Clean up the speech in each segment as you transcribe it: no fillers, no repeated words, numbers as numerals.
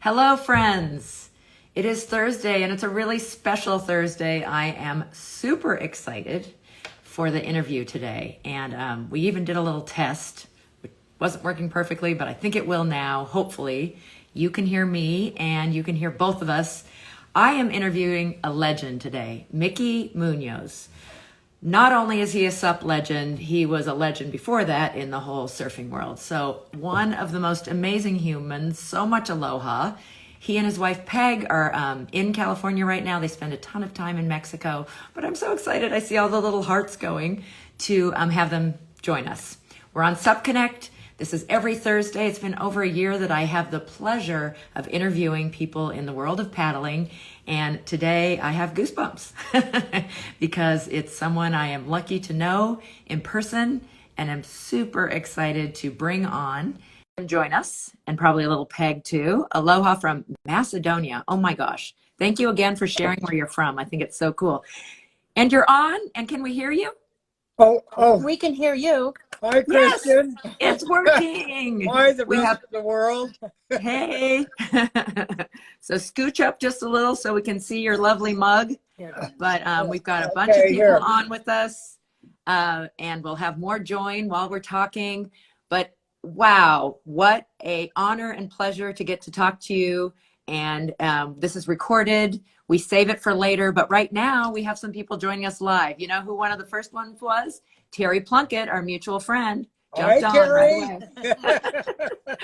Hello, friends. It is Thursday, and it's a really special Thursday. I am super excited for the interview today. And we even did a little test. It wasn't working perfectly, but I think it will now. Hopefully, you can hear me and you can hear both of us. I am interviewing a legend today, Mickey Munoz. Not only is he a SUP legend, he was a legend before that in the whole surfing world. So one of the most amazing humans, so much aloha. He and his wife Peg are in California right now. They spend a ton of time in Mexico, but I'm so excited. I see all the little hearts going to have them join us. We're on SUP Connect. This is every Thursday. It's been over a year that I have the pleasure of interviewing people in the world of paddling. And today I have goosebumps because it's someone I am lucky to know in person, and I'm super excited to bring on and join us, and probably a little Peg too. Aloha from Macedonia. Oh my gosh. Thank you again for sharing where you're from. I think it's so cool. And you're on, and can we hear you? Oh, We can hear you. hi, Yes, Kristen. it's working. Hi, the We rest have, of the world. hey. So scooch up just a little so we can see your lovely mug. But we've got a bunch of Okay, people here. on with us, and we'll have more join while we're talking. But wow, what a honor and pleasure to get to talk to you. And this is recorded. We save it for later. But right now, we have some people joining us live. You know who one of the first ones was? Terry Plunkett, our mutual friend, Hi, jumped on right Terry. away.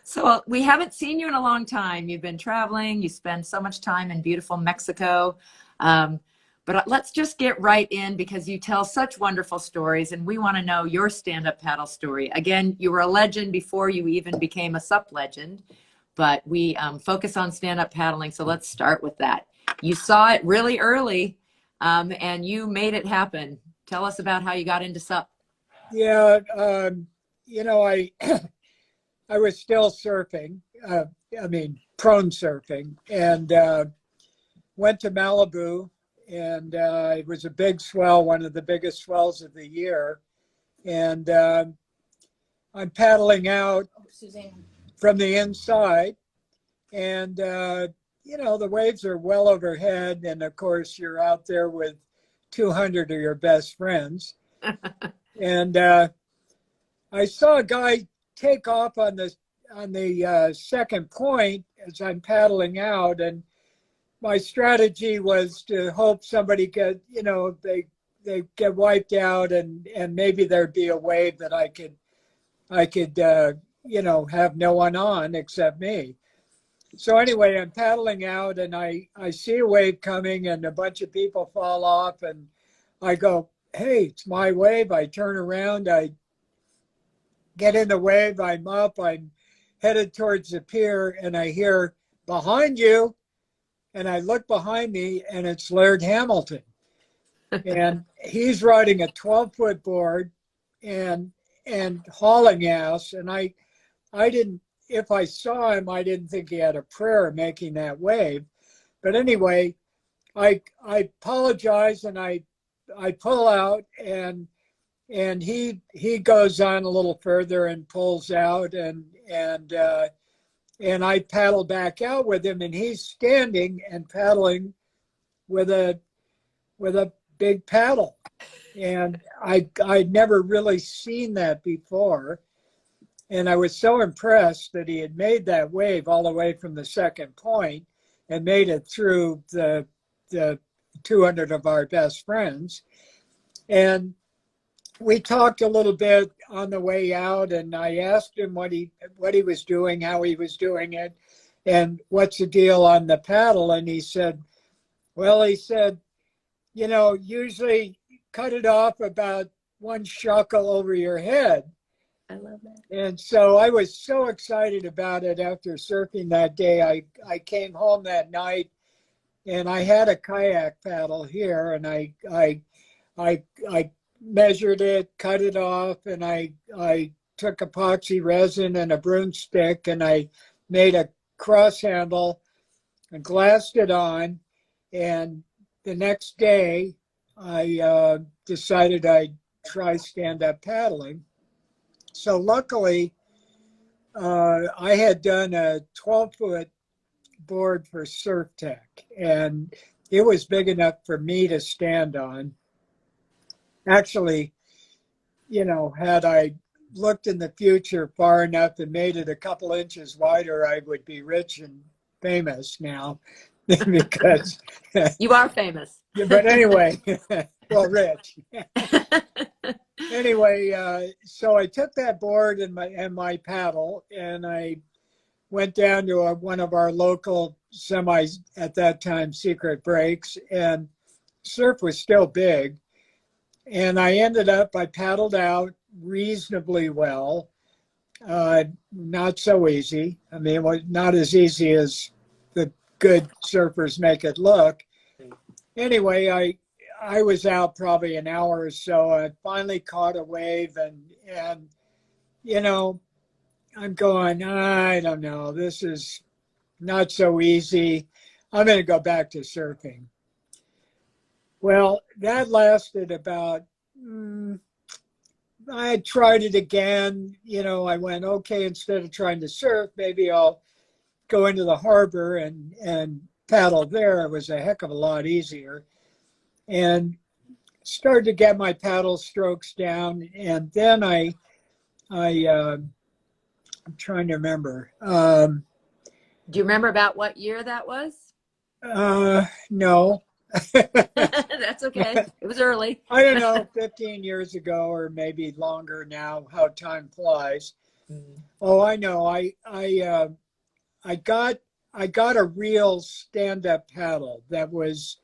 So we haven't seen you in a long time. You've been traveling. You spend so much time in beautiful Mexico. But let's just get right in because you tell such wonderful stories, and we want to know your stand-up paddle story. Again, you were a legend before you even became a SUP legend, but we focus on stand-up paddling, so let's start with that. You saw it really early, and you made it happen. Tell us about how you got into SUP. Yeah, I I was still surfing. Prone surfing, and went to Malibu, and it was a big swell, one of the biggest swells of the year. And I'm paddling out from the inside, and the waves are well overhead, and of course you're out there with 200 of your best friends. And I saw a guy take off on the second point as I'm paddling out, and my strategy was to hope somebody they get wiped out, and maybe there'd be a wave that I could have no one on except me. So anyway, I'm paddling out, and I see a wave coming, and a bunch of people fall off, and I go, hey, it's my wave. I turn around, I get in the wave, I'm up, I'm headed towards the pier, and I hear, behind you. And I look behind me, and it's Laird Hamilton. And he's riding a 12-foot board and hauling ass. And I didn't, if I saw him, I didn't think he had a prayer making that wave. But anyway, I apologize, and I pull out, and he goes on a little further and pulls out, and I paddle back out with him, and he's standing and paddling with a big paddle. And I'd never really seen that before. And I was so impressed that he had made that wave all the way from the second point and made it through the 200 of our best friends. And we talked a little bit on the way out, and I asked him what he was doing, how he was doing it, and what's the deal on the paddle. And he said, usually cut it off about one shuckle over your head. I love that. And so I was so excited about it after surfing that day. I came home that night, and I had a kayak paddle here, and I measured it, cut it off, and I took epoxy resin and a broomstick, and I made a cross handle and glassed it on. And the next day, I decided I'd try stand-up paddling. So luckily, I had done a 12-foot board for Surf Tech, and it was big enough for me to stand on. Actually, had I looked in the future far enough and made it a couple inches wider, I would be rich and famous now because You are famous. but anyway, well, rich. Anyway, so I took that board and my paddle, and I went down to one of our local at that time, secret breaks, and surf was still big. And I paddled out reasonably well. Not so easy. I mean, it was not as easy as the good surfers make it look. Anyway, I was out probably an hour or so. I finally caught a wave, and I'm going, I don't know, this is not so easy. I'm going to go back to surfing. Well, that lasted about, I tried it again. I went, okay, instead of trying to surf, maybe I'll go into the harbor and paddle there. It was a heck of a lot easier. And started to get my paddle strokes down. And then I'm trying to remember. Do you remember about what year that was? No. That's okay. It was early. I don't know, 15 years ago or maybe longer now, how time flies. Oh, I know. I got a real stand-up paddle that was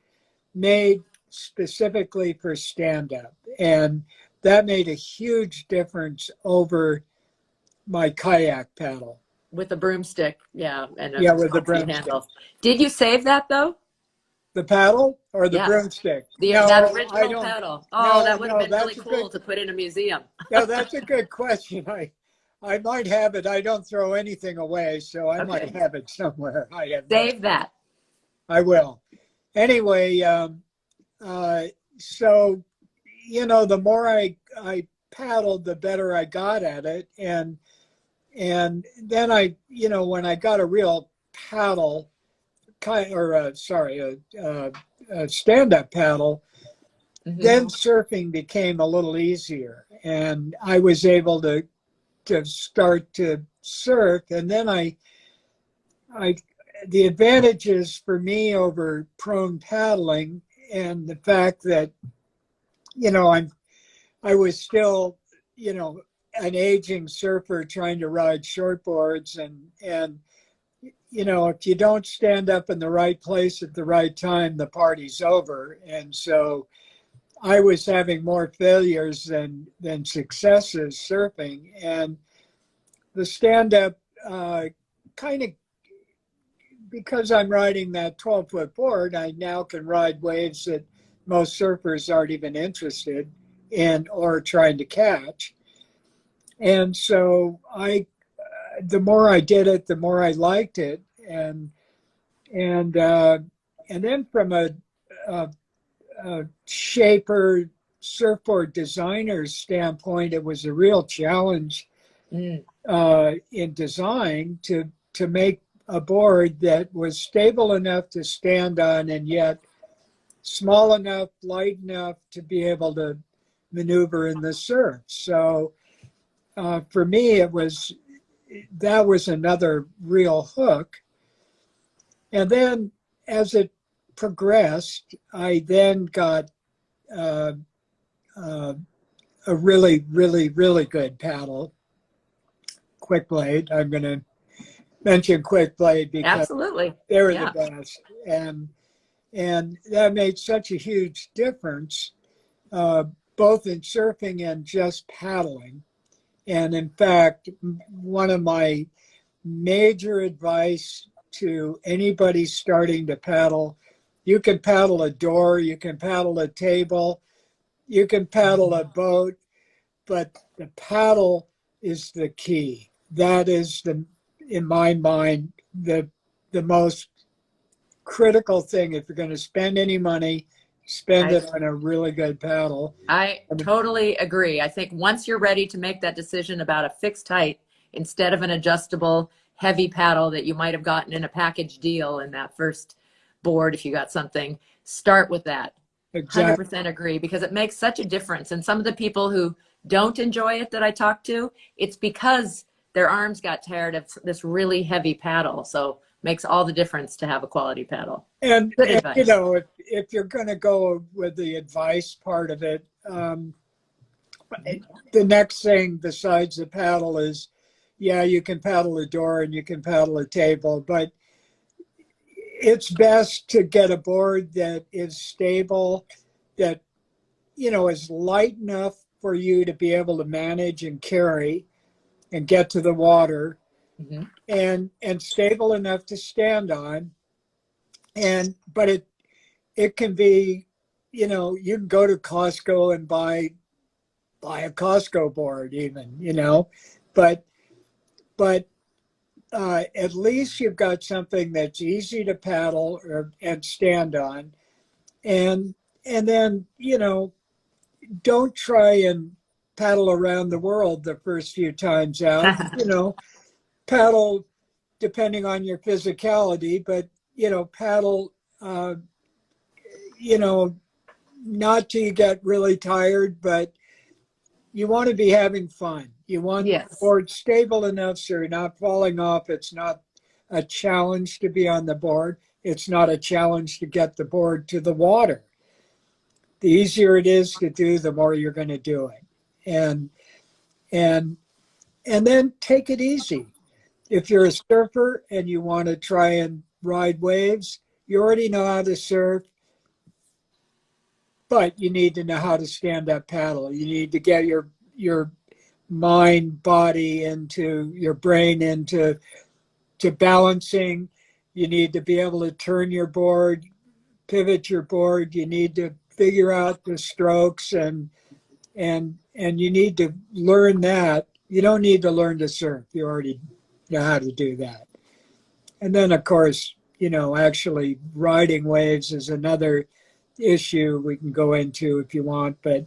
made specifically for stand-up, and that made a huge difference over my kayak paddle. With a broomstick, yeah, and with the broomstick handle. Did you save that though? The paddle or the Yeah. broomstick? That original paddle. Oh, that would have been really cool to put in a museum. No, that's a good question. I might have it. I don't throw anything away, so I might have it somewhere. Save that. I will. Anyway, so the more I paddled, the better I got at it, and then when I got a real paddle, a stand-up paddle, then surfing became a little easier, and I was able to start to surf. And then the advantages for me over prone paddling, and the fact that I was still an aging surfer trying to ride shortboards, and if you don't stand up in the right place at the right time, the party's over. And so I was having more failures than successes surfing. And the stand-up kind of, because I'm riding that 12-foot board, I now can ride waves that most surfers aren't even interested in or trying to catch. And so the more I did it, the more I liked it, and then from a shaper, surfboard designer's standpoint, it was a real challenge in design to make a board that was stable enough to stand on and yet small enough, light enough to be able to maneuver in the surf. So for me, that was another real hook. And then as it progressed, I then got a really, really, really good paddle, Quick Blade. I'm going to mention Quick Blade because absolutely, they were the best. And that made such a huge difference, both in surfing and just paddling. And in fact, one of my major advice to anybody starting to paddle, you can paddle a door, you can paddle a table, you can paddle a boat, but the paddle is the key. That is, in my mind, the most critical thing. If you're going to spend any money, spend it on a really good paddle. I totally agree. I think once you're ready to make that decision about a fixed height instead of an adjustable heavy paddle that you might have gotten in a package deal in that first board, if you got something, start with that. Exactly. 100% agree, because it makes such a difference. And some of the people who don't enjoy it that I talk to, it's because their arms got tired of this really heavy paddle. So makes all the difference to have a quality paddle. Good And you advice. know, if you're going to go with the advice part of it, the next thing besides the paddle is, yeah, you can paddle a door and you can paddle a table, but it's best to get a board that is stable, that, you know, is light enough for you to be able to manage and carry and get to the water, Mm-hmm. and stable enough to stand on. And but it can be, you know, you can go to Costco and buy a Costco board even, you know, but at least you've got something that's easy to paddle and stand on, and then, you know, don't try and paddle around the world the first few times out. You know, paddle depending on your physicality, but you know, paddle, you know, not till you get really tired, but you want to be having fun. You want the Yes. board stable enough so you're not falling off. It's not a challenge to be on the board. It's not a challenge to get the board to the water. The easier it is to do, the more you're going to do it. And and and then take it easy. If you're a surfer and you want to try and ride waves, you already know how to surf, but you need to know how to stand up paddle. You need to get your mind, body into your brain into balancing. You need to be able to turn your board, pivot your board. You need to figure out the strokes, and you need to learn that. You don't need to learn to surf. You already know how to do that. And then, of course, you know, actually riding waves is another issue we can go into if you want, but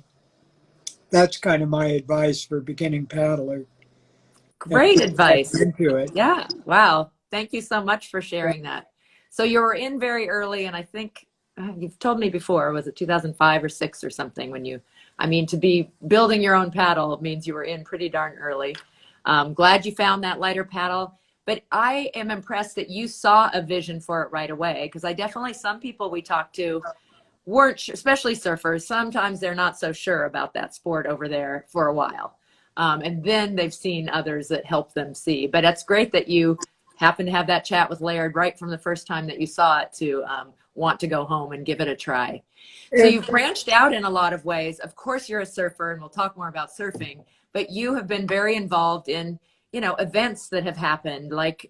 that's kind of my advice for beginning paddler. And Great get advice. into it. Yeah. Wow. Thank you so much for sharing that. So you were in very early, and I think you've told me before, was it 2005 or six or something when you, I mean, to be building your own paddle means you were in pretty darn early. Glad you found that lighter paddle, but I am impressed that you saw a vision for it right away. Because I definitely, some people we talked to weren't, especially surfers, sometimes they're not so sure about that sport over there for a while. And then they've seen others that help them see. But it's great that you happen to have that chat with Laird right from the first time that you saw it to want to go home and give it a try. So And you've branched out in a lot of ways. Of course, you're a surfer, and we'll talk more about surfing, but you have been very involved in, you know, events that have happened, like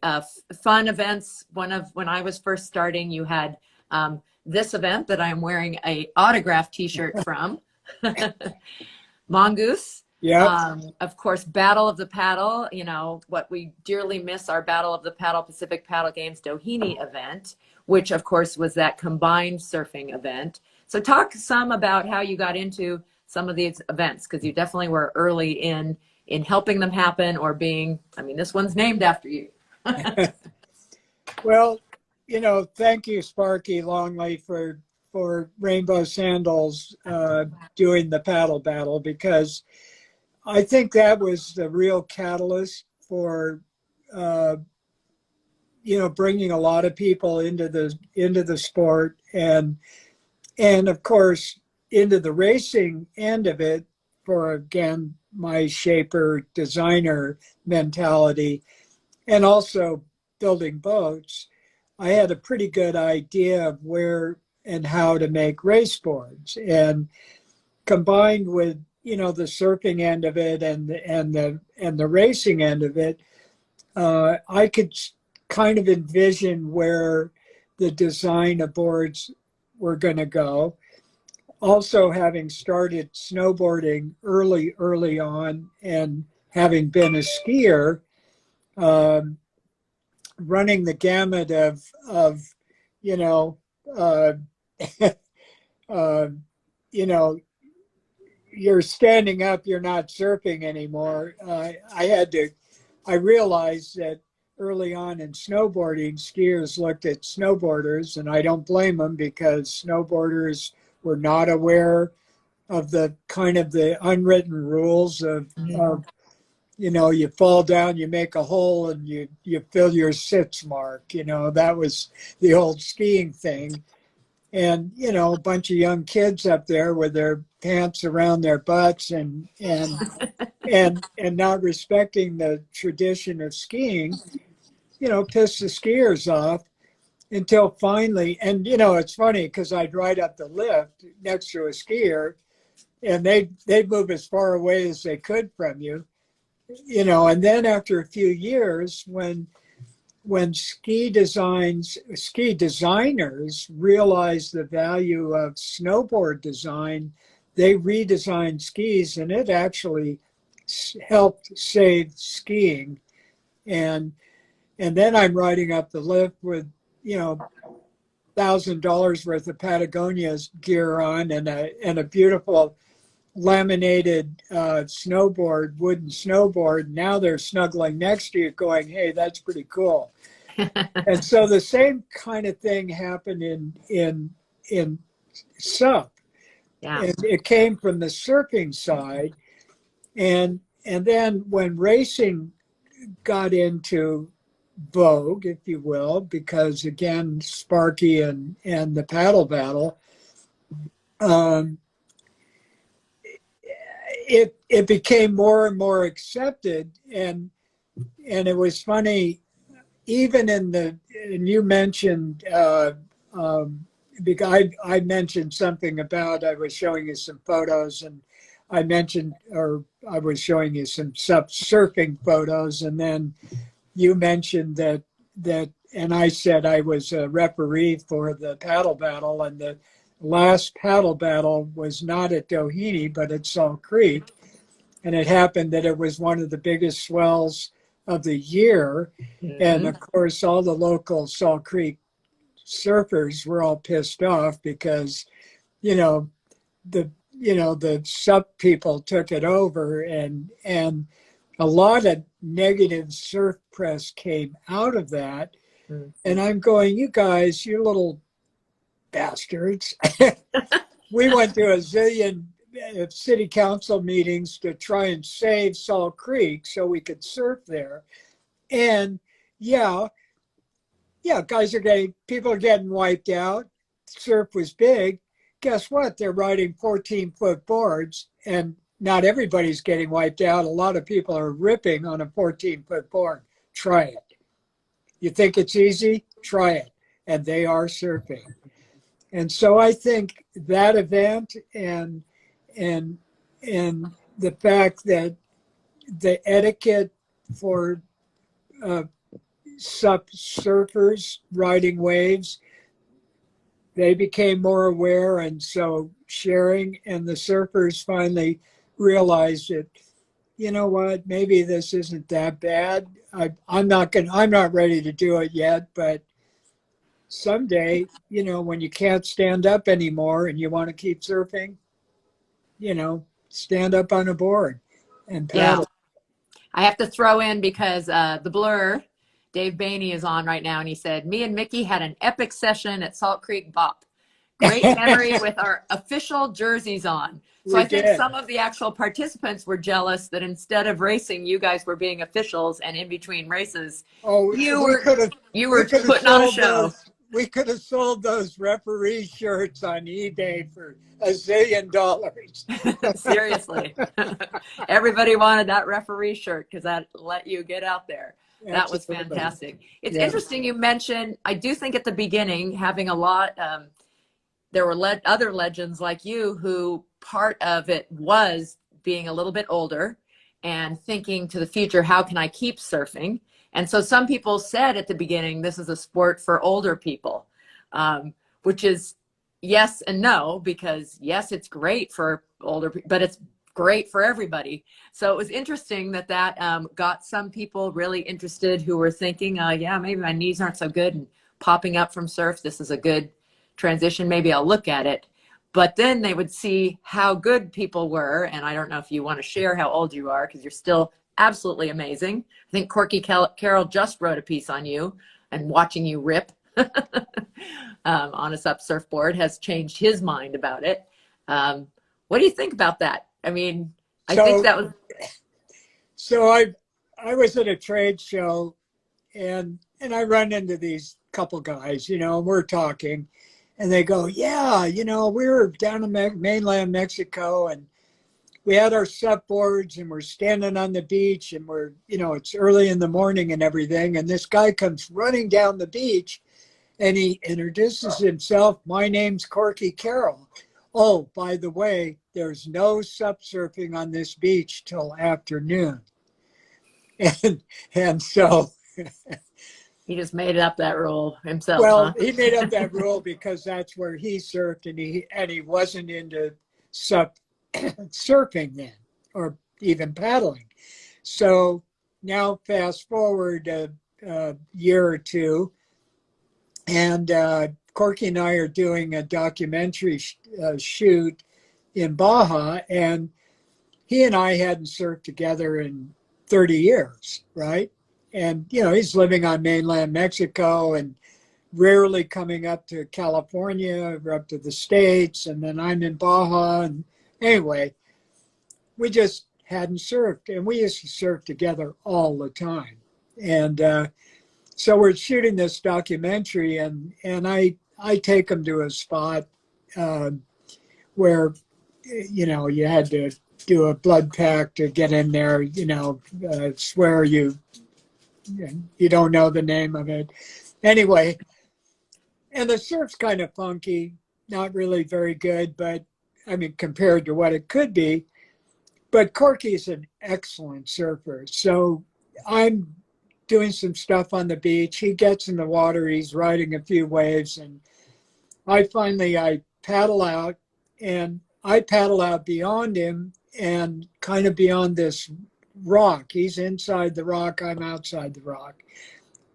fun events. When I was first starting, you had this event that I'm wearing a autograph t-shirt from. Mongoose. yep. Of course, Battle of the Paddle, you know, what we dearly miss, our Battle of the Paddle Pacific Paddle Games Doheny event, which of course was that combined surfing event. So talk some about how you got into some of these events, because you definitely were early in helping them happen, or being, I mean, this one's named after you. Well, you know, thank you, Sparky Longley, for Rainbow Sandals doing the paddle battle, because I think that was the real catalyst for you know, bringing a lot of people into the sport, and of course into the racing end of it, for again my shaper designer mentality, and also building boats. I had a pretty good idea of where and how to make race boards, and combined with, you know, the surfing end of it and the racing end of it, I could kind of envision where the design of boards were going to go. Also, having started snowboarding early on, and having been a skier, um, running the gamut of you know, uh, uh, you know, you're standing up, you're not surfing anymore. I realized that early on in snowboarding, skiers looked at snowboarders, and I don't blame them because snowboarders were not aware of the kind of the unwritten rules of you fall down, you make a hole, and you fill your sitz mark. That was the old skiing thing. And a bunch of young kids up there with their pants around their butts and not respecting the tradition of skiing, pissed the skiers off until finally, and it's funny because I'd ride up the lift next to a skier and they'd move as far away as they could from you, and then after a few years when ski designers realized the value of snowboard design, they redesigned skis, and it actually helped save skiing. And then I'm riding up the lift with $1,000 worth of Patagonia gear on and a beautiful laminated wooden snowboard. Now they're snuggling next to you going, hey, that's pretty cool. And so the same kind of thing happened in SUP. Yeah. And it came from the surfing side. And then when racing got into vogue, if you will, because again, Sparky and the paddle battle, it became more and more accepted. And it was funny, even and you mentioned, because I mentioned something about, I was showing you some photos, and I was showing you some surfing photos, and then you mentioned that, and I said I was a referee for the paddle battle, and the last paddle battle was not at Doheny, but at Salt Creek. And it happened that it was one of the biggest swells of the year. Mm-hmm. And of course, all the local Salt Creek surfers were all pissed off because, the SUP people took it over, and a lot of negative surf press came out of that. Mm-hmm. And I'm going, you guys, you little bastards. We went to a zillion city council meetings to try and save Salt Creek so we could surf there. And yeah, people are getting wiped out. Surf was big. Guess what? They're riding 14-foot boards, and not everybody's getting wiped out. A lot of people are ripping on a 14-foot board. Try it. You think it's easy? Try it. And they are surfing. And so I think that event and the fact that the etiquette for surfers riding waves, they became more aware, and so sharing, and the surfers finally realized that, you know what, maybe this isn't that bad. I'm not ready to do it yet, but someday, when you can't stand up anymore and you want to keep surfing, stand up on a board and paddle. Yeah. I have to throw in, because the Blur, Dave Bainey, is on right now, and he said, me and Mickey had an epic session at Salt Creek Bop. Great memory with our official jerseys on. So I think some of the actual participants were jealous that instead of racing, you guys were being officials, and in between races, you were putting on a show. We could have sold those referee shirts on eBay for $1 zillion. Seriously. Everybody wanted that referee shirt because that let you get out there. That was fantastic. It's interesting you mentioned, I do think at the beginning, having a lot, there were other legends like you who part of it was being a little bit older and thinking to the future, how can I keep surfing? And so some people said at the beginning, this is a sport for older people, which is yes and no, because yes, it's great for older people, but it's great for everybody. So it was interesting that got some people really interested who were thinking, yeah, maybe my knees aren't so good and popping up from surf. This is a good transition. Maybe I'll look at it. But then they would see how good people were. And I don't know if you want to share how old you are, because you're still absolutely amazing. I think Corky Carroll just wrote a piece on you, and watching you rip on a SUP surfboard has changed his mind about it. What do you think about that? I mean, I think So, that was, so I was at a trade show, and I run into these couple guys, and we're talking, and they go, yeah, we were down in mainland Mexico, and we had our SUP boards, and we're standing on the beach, and it's early in the morning and everything, and this guy comes running down the beach, and he introduces himself. My name's Corky Carroll. Oh, by the way, there's no SUP surfing on this beach till afternoon. And so, he just made up that rule himself, well, huh? he made up that rule because that's where he surfed, and he wasn't into SUP surfing then, or even paddling. So now fast forward a year or two, and Corky and I are doing a documentary shoot in Baja, and he and I hadn't surfed together in 30 years, right? And, he's living on mainland Mexico and rarely coming up to California or up to the States. And then I'm in Baja. And anyway, we just hadn't surfed. And we used to surf together all the time. And so we're shooting this documentary, and I take him to a spot where, you had to do a blood pack to get in there, swear you don't know the name of it. Anyway, and the surf's kind of funky, not really very good, but I mean, compared to what it could be. But Corky's an excellent surfer. So I'm doing some stuff on the beach. He gets in the water, he's riding a few waves, and I paddle out, and I paddle out beyond him and kind of beyond this rock. He's inside the rock, I'm outside the rock.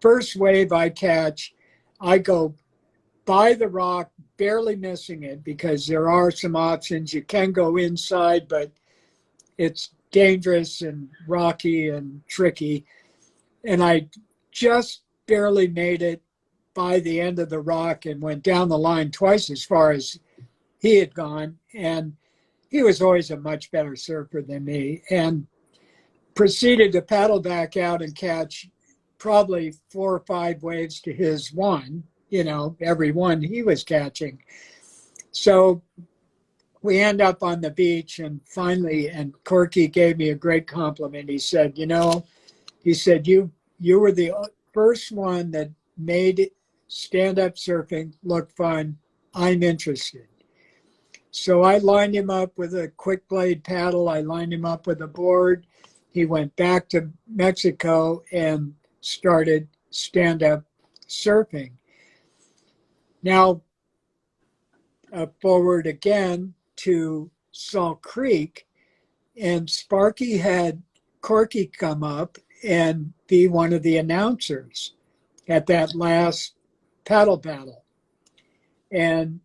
First wave I catch, I go by the rock, barely missing it, because there are some options. You can go inside, but it's dangerous and rocky and tricky. And I just barely made it by the end of the rock and went down the line twice as far as he had gone. And he was always a much better surfer than me, and proceeded to paddle back out and catch probably 4 or 5 waves to his one, every one he was catching. So we end up on the beach, and finally, and Corky gave me a great compliment. He said, you were the first one that made stand-up surfing look fun. I'm interested. So I lined him up with a quick blade paddle. I lined him up with a board. He went back to Mexico and started stand-up surfing. Now, forward again to Salt Creek, and Sparky had Corky come up and be one of the announcers at that last paddle battle. And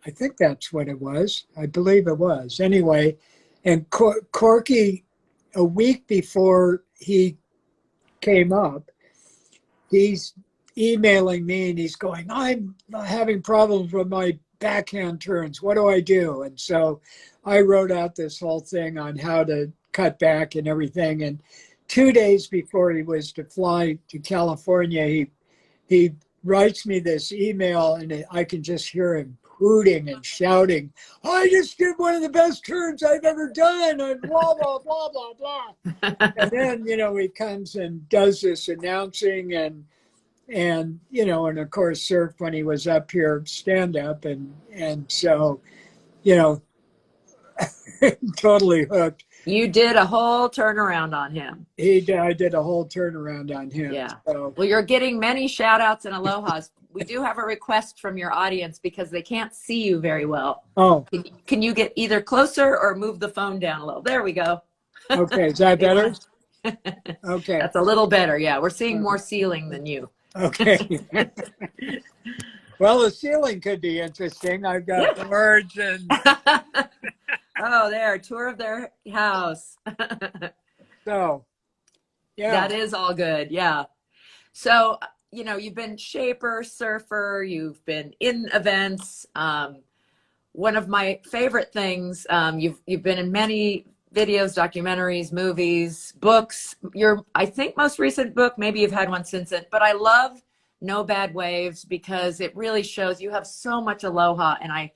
I think that's what it was. I believe it was. Anyway, and Corky, a week before he came up, he's emailing me and he's going, I'm having problems with my backhand turns. What do I do? And so I wrote out this whole thing on how to cut back and everything. And 2 days before he was to fly to California, he writes me this email, and I can just hear him hooting and shouting, I just did one of the best turns I've ever done, and blah, blah, blah, blah, blah. And then, he comes and does this announcing, and of course surfed when he was up here, stand up. And so, totally hooked. You did a whole turnaround on him. I did a whole turnaround on him. Yeah. So. Well, you're getting many shout outs and alohas. We do have a request from your audience because they can't see you very well. Oh. Can you get either closer or move the phone down a little? There we go. Okay. Is that better? Okay. That's a little better. Yeah. We're seeing more ceiling than you. Okay. Well, the ceiling could be interesting. I've got birds and. Oh, there, tour of their house. So, Yeah. That is all good. Yeah. So, you've been shaper, surfer, you've been in events. One of my favorite things, you've been in many videos, documentaries, movies, books. Your, I think, most recent book, maybe you've had one since it, but I love No Bad Waves because it really shows you have so much aloha, and I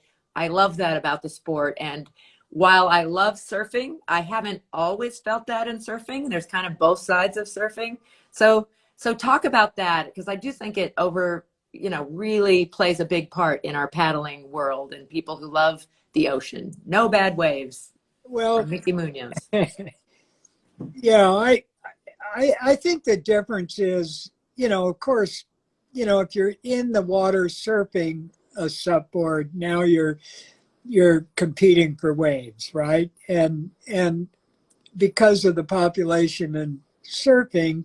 love that about the sport. And while I love surfing, I haven't always felt that in surfing. There's kind of both sides of surfing. So talk about that because I do think it really plays a big part in our paddling world and people who love the ocean. No Bad Waves from Well, Mickey Munoz. yeah, I think the difference is, of course, if you're in the water surfing a supboard, now you're competing for waves, right? And because of the population in surfing,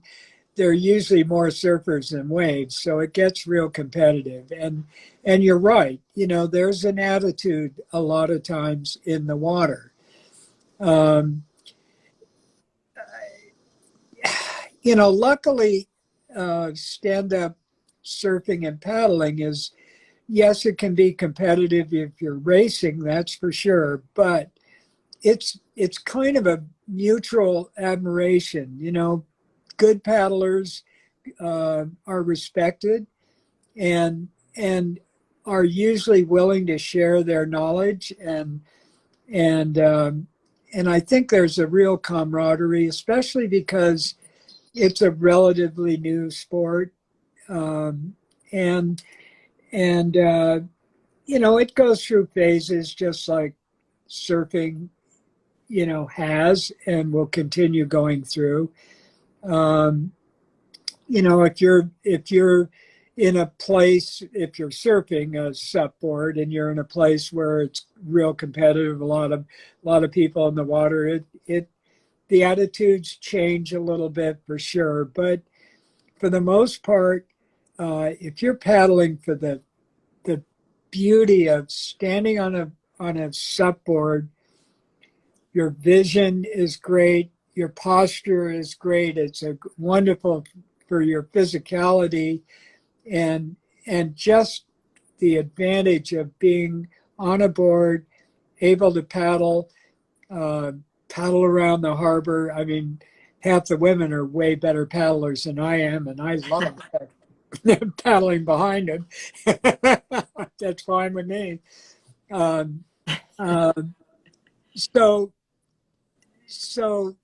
there are usually more surfers than waves, so it gets real competitive. And you're right, there's an attitude a lot of times in the water. Um, Luckily, stand-up surfing and paddling is, yes, it can be competitive if you're racing, that's for sure, but it's kind of a mutual admiration. Good paddlers are respected and are usually willing to share their knowledge and and I think there's a real camaraderie, especially because it's a relatively new sport, um, and and it goes through phases just like surfing, has and will continue going through. Um, if you're in a place, if you're surfing a supboard and you're in a place where it's real competitive, a lot of people in the water, it the attitudes change a little bit for sure. But for the most part, if you're paddling for the beauty of standing on a supboard, your vision is great, your posture is great. It's a wonderful for your physicality and just the advantage of being on a board, able to uh, paddle around the harbor. I mean, half the women are way better paddlers than I am, and I love paddling behind them. That's fine with me. Um, uh, so, so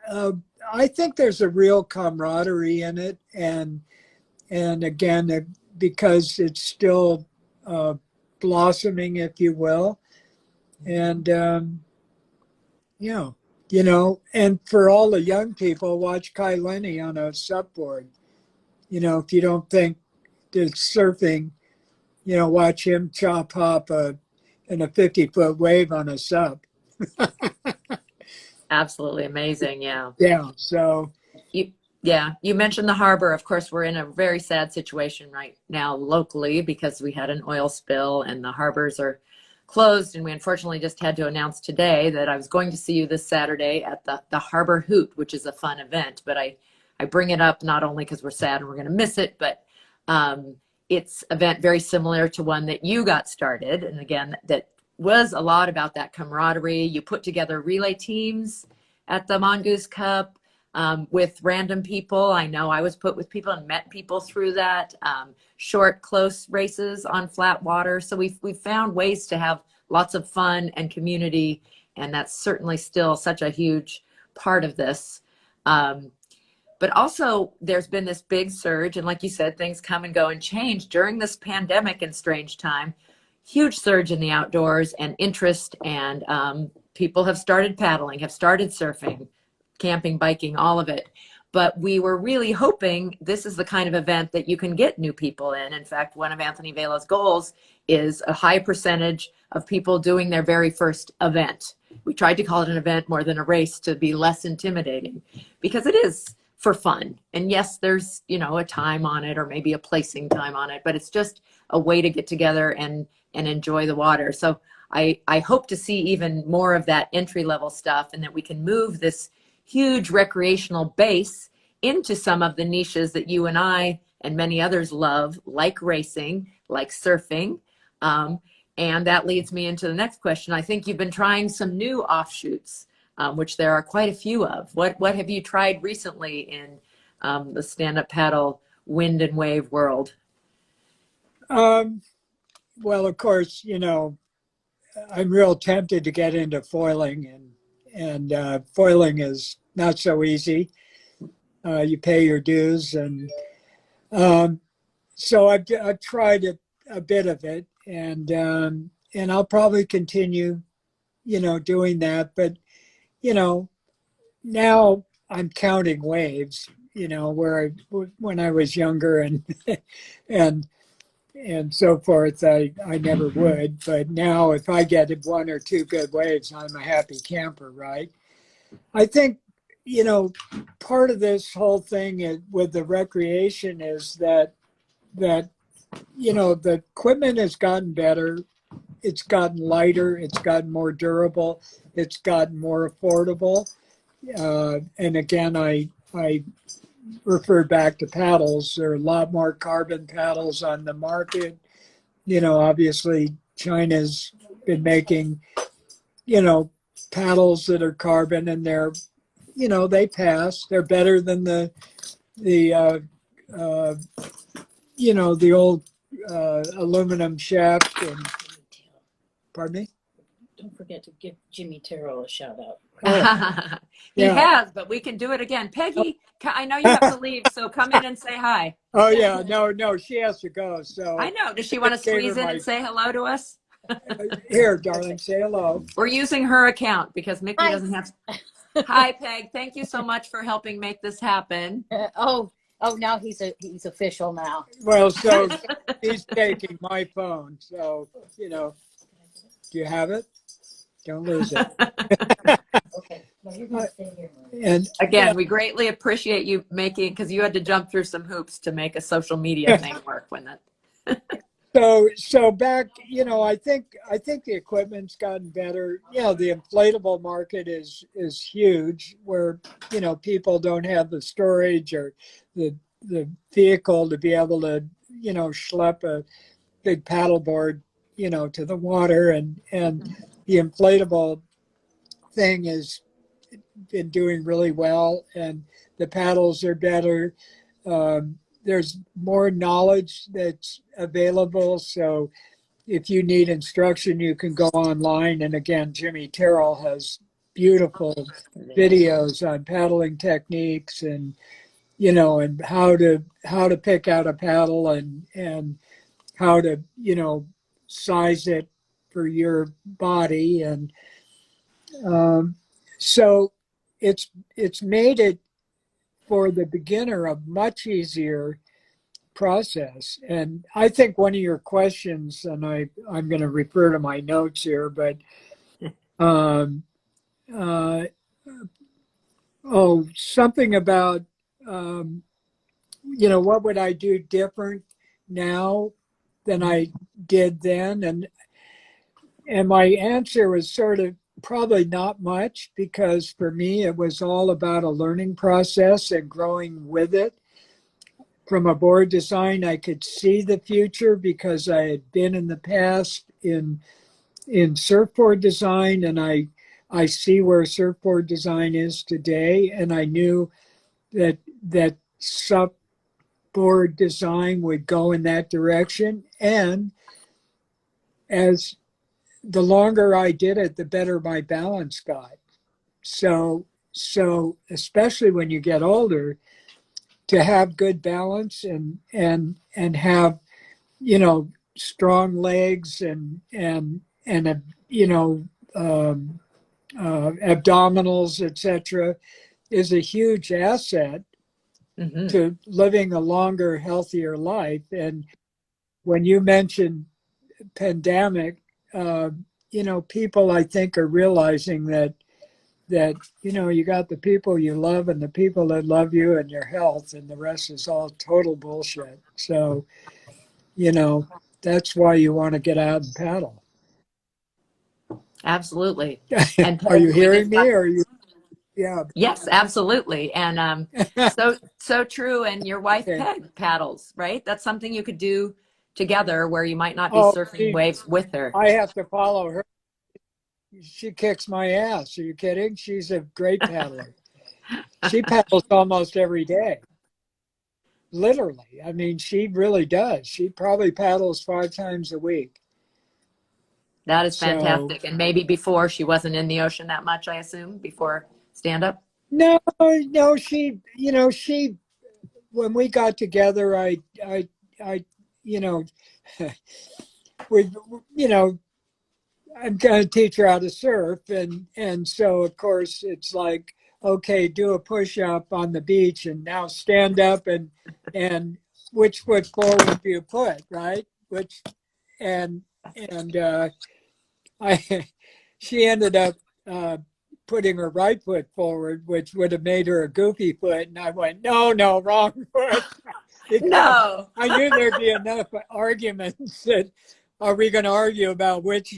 uh, I think there's a real camaraderie in it, and again, because it's still uh, blossoming, if you will, and yeah, and for all the young people, watch Kai Lenny on a supboard. If you don't think that surfing, watch him chop hop in a 50-foot wave on a sub. Absolutely amazing. Yeah. Yeah. So You, yeah, you mentioned the harbor. Of course, we're in a very sad situation right now locally because we had an oil spill and the harbors are closed. And we unfortunately just had to announce today that I was going to see you this Saturday at the Harbor Hoot, which is a fun event. But I bring it up not only because we're sad and we're going to miss it, but it's an event very similar to one that you got started. And again, that was a lot about that camaraderie. You put together relay teams at the Mongoose Cup with random people. I know I was put with people and met people through that. Short, close races on flat water. So we've found ways to have lots of fun and community, and that's certainly still such a huge part of this. But also, there's been this big surge, and like you said, things come and go and change during this pandemic and strange time. Huge surge in the outdoors and interest, and people have started paddling, have started surfing, camping, biking, all of it. But we were really hoping this is the kind of event that you can get new people in. In fact, one of Anthony Vela's goals is a high percentage of people doing their very first event. We tried to call it an event more than a race to be less intimidating because it is for fun. And yes, there's, a time on it or maybe a placing time on it, but it's just a way to get together and enjoy the water. So I hope to see even more of that entry level stuff and that we can move this huge recreational base into some of the niches that you and I and many others love, like racing, like surfing. And that leads me into the next question. I think you've been trying some new offshoots, which there are quite a few of. What have you tried recently in the stand-up paddle wind and wave world? Well, of course, you know, I'm real tempted to get into foiling, and foiling is not so easy. You pay your dues, and so I've tried a bit of it, and I'll probably continue, you know, doing that. But you know, now I'm counting waves. You know, when I was younger and and so forth, I never would. But now, if I get one or two good waves, I'm a happy camper, right? I think, you know, part of this whole thing with the recreation is that you know, the equipment has gotten better, it's gotten lighter, it's gotten more durable, it's gotten more affordable. And again, I refer back to paddles. There are a lot more carbon paddles on the market. You know, obviously China's been making, you know, paddles that are carbon, and they're, you know, they pass. They're better than the uh, you know, the old aluminum shaft. And pardon me. Don't forget to give Jimmy Terrell a shout out. Oh, He yeah. has, but we can do it again. Peggy, I know you have to leave, so come in and say hi. Oh yeah, no, she has to go. So I know. Does she want to Gave her squeeze in my- and say hello to us? Here, darling, say hello. We're using her account because Mickey Hi. doesn't have. Hi, Peg. Thank you so much for helping make this happen. Oh, now he's official now. Well, so he's taking my phone. So, you know, do you have it? Don't lose it. Okay. No, you're gonna stay here. And Again, we greatly appreciate you making, because you had to jump through some hoops to make a social media thing work when that. so back, you know, I think the equipment's gotten better. You know, the inflatable market is huge, where, you know, people don't have the storage or the vehicle to be able to, you know, schlep a big paddleboard, you know, to the water, and the inflatable thing has been doing really well, and the paddles are better. There's more knowledge that's available. So if you need instruction, you can go online. And again, Jimmy Terrell has beautiful videos on paddling techniques, and, you know, and how to pick out a paddle, and how to, you know, size it for your body. And so it's made it for the beginner a much easier process. And I think one of your questions, and I'm going to refer to my notes here, but um, uh, something about, you know, what would I do different now than I did then? And my answer was sort of probably not much, because for me it was all about a learning process and growing with it. From a board design, I could see the future because I had been in the past in surfboard design, and I see where surfboard design is today, and I knew that supboard design would go in that direction. And as the longer I did it, the better my balance got. So especially when you get older, to have good balance and have, you know, strong legs and you know, abdominals, etc., is a huge asset to living a longer, healthier life. And when you mentioned pandemic, you know, people, I think, are realizing that you know, you got the people you love and the people that love you and your health, and the rest is all total bullshit. So, you know, that's why you want to get out and paddle. Absolutely. And Are you we hearing just me, got- or are you? Yeah. Yes, absolutely. And so true. And your wife Okay. Peg paddles, right? That's something you could do together where you might not be Oh, surfing waves with her. I have to follow her. She kicks my ass. Are you kidding? She's a great paddler. She paddles almost every day. Literally. I mean, she really does. She probably paddles 5 times a week. That is So fantastic. And maybe before she wasn't in the ocean that much, I assume, before stand up. no, no, she, when we got together, I, you know, we, you know, I'm going to teach her how to surf, and so of course it's like, okay, do a push up on the beach, and now stand up, and which foot forward do you put, right? Which and and I she ended up putting her right foot forward, which would have made her a goofy foot, and I went, no, no, wrong foot, because No. I knew there'd be enough arguments that are we going to argue about which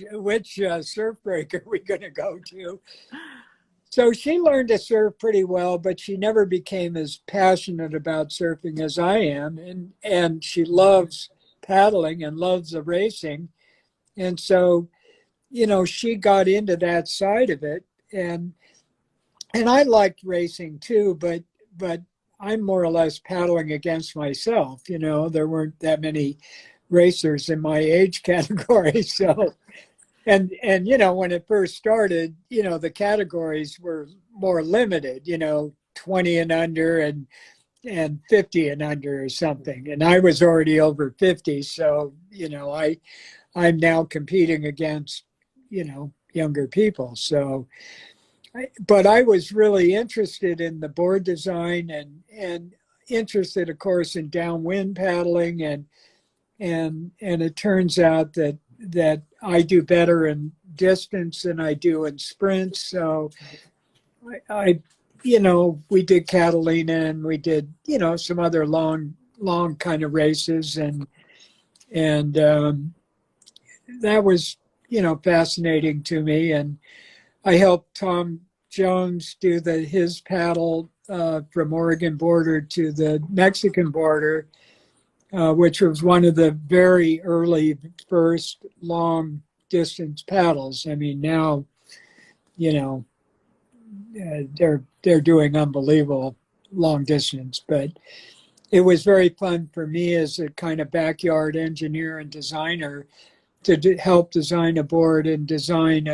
surf break are we going to go to? So she learned to surf pretty well, but she never became as passionate about surfing as I am, and she loves paddling and loves the racing, and so she got into that side of it, and I liked racing too, but I'm more or less paddling against myself. There weren't that many racers in my age category, so and when it first started, the categories were more limited. 20 and under and 50 and under or something, and I was already over 50, so I'm now competing against younger people. So but I was really interested in the board design and interested, of course, in downwind paddling, and it turns out that I do better in distance than I do in sprints. So I we did Catalina, and we did some other long kind of races, and that was fascinating to me. And I helped Tom Jones do his paddle from Oregon border to the Mexican border, which was one of the very early first long distance paddles. I mean, now, you know, they're doing unbelievable long distance, but it was very fun for me as a kind of backyard engineer and designer to help design a board and design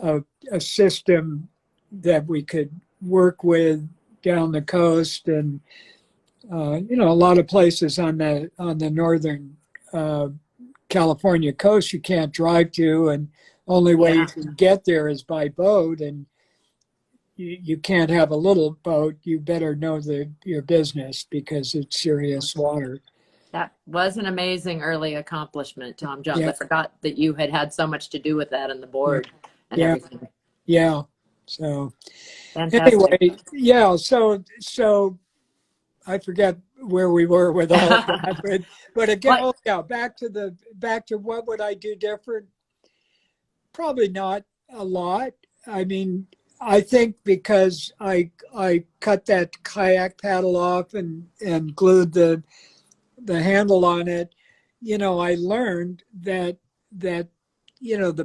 a system that we could work with down the coast, and a lot of places on the northern California coast you can't drive to, and only way you Yeah. can get there is by boat, and you can't have a little boat. You better know your business because it's serious water. That was an amazing early accomplishment, Tom Jones. Yeah, I forgot that you had so much to do with that and the yeah, board and yeah, everything. yeah. So Fantastic. anyway, yeah. So I forget where we were with all of that, but again, What? oh yeah, back to what would I do different? Probably not a lot. I mean, I think because I cut that kayak paddle off and glued the handle on it, I learned that the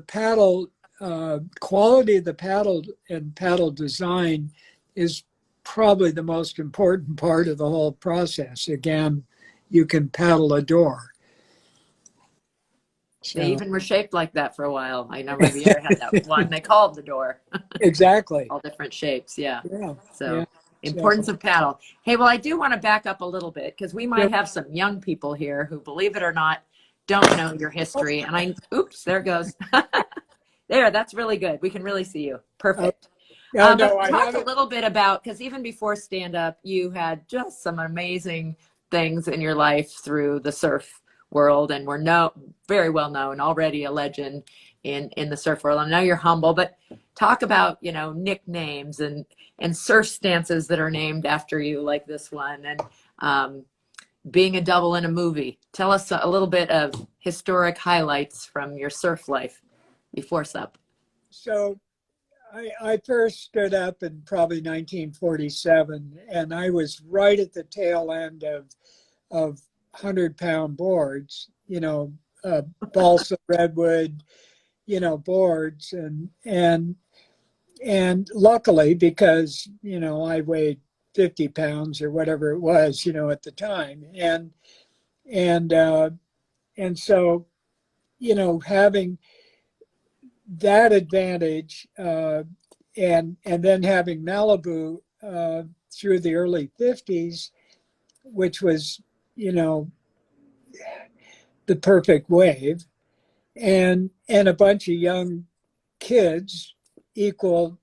paddle quality of the paddle and paddle design is probably the most important part of the whole process. Again, you can paddle a door. They So even were shaped like that for a while. I know Riviera had that one they called the door, exactly. all different shapes. Yeah. Yeah. Yeah. So, So importance of paddle. Hey, well, I do want to back up a little bit because we yeah. might have some young people here who, believe it or not, don't know your history. And oops, there it goes. There, that's really good. We can really see you. Oh, Perfect. no, no, But I talk a haven't. little bit about, because even before stand up, you had just some amazing things in your life through the surf world, and were very well known, already a legend in the surf world. I know you're humble, but talk about nicknames and surf stances that are named after you, like this one, and being a double in a movie. Tell us a little bit of historic highlights from your surf life before sup. So I first stood up in probably 1947, and I was right at the tail end of 100-pound boards, balsa redwood, boards, and luckily, because I weighed 50 pounds or whatever it was, at the time, and so having that advantage, and then having Malibu through the early 50s, which was the perfect wave, and a bunch of young kids equal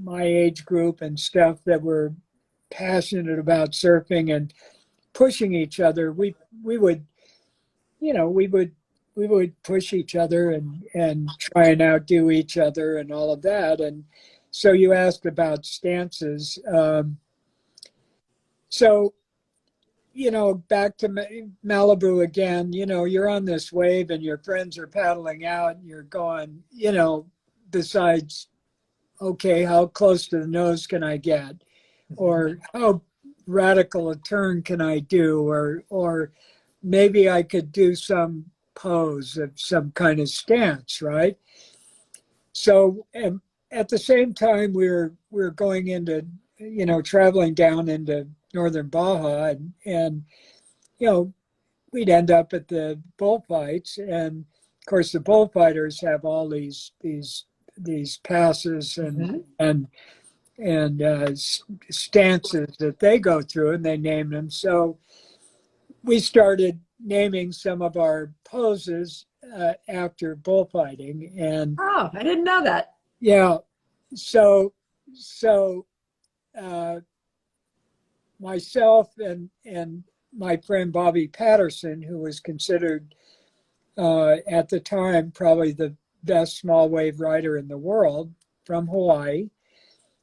my age group and stuff that were passionate about surfing and pushing each other. We would we would push each other and try and outdo each other and all of that. And so you asked about stances. So back to Malibu again, you're on this wave and your friends are paddling out and you're going, besides, okay, how close to the nose can I get? Or how radical a turn can I do? Or maybe I could do some pose of some kind of stance, right? So at the same time, we're going into, traveling down into northern Baja, and we'd end up at the bullfights, and of course the bullfighters have all these passes and stances that they go through, and they name them. So we started naming some of our poses after bullfighting, and Oh, I didn't know that. yeah, so myself and my friend Bobby Patterson, who was considered at the time probably the best small wave rider in the world, from Hawaii,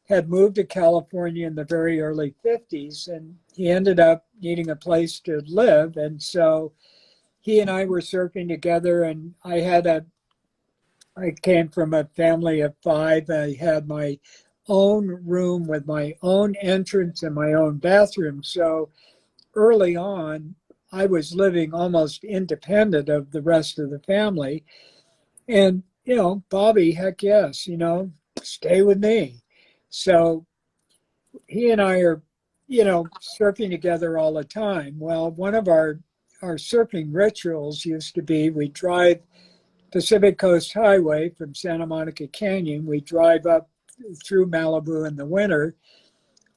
had moved to California in the very early 50s, and he ended up needing a place to live. And so he and I were surfing together, and I came from a family of 5. I had my own room with my own entrance and my own bathroom. So early on, I was living almost independent of the rest of the family. And, Bobby, heck yes, stay with me. So he and I are, surfing together all the time. Well, one of our surfing rituals used to be we drive Pacific Coast Highway from Santa Monica Canyon. We drive up through Malibu in the winter,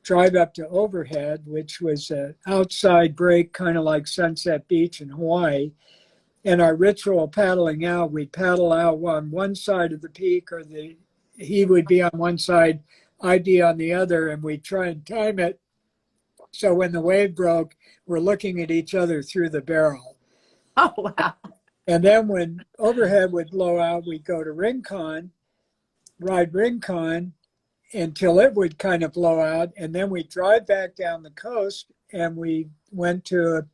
drive up to Overhead, which was an outside break, kind of like Sunset Beach in Hawaii. And our ritual paddling out, we'd paddle out on one side of the peak, or he would be on one side, I'd be on the other, and we'd try and time it. So when the wave broke, we're looking at each other through the barrel. Oh, wow. And then when Overhead would blow out, we'd go to Rincon, ride Rincon until it would kind of blow out. And then we'd drive back down the coast, and we went to,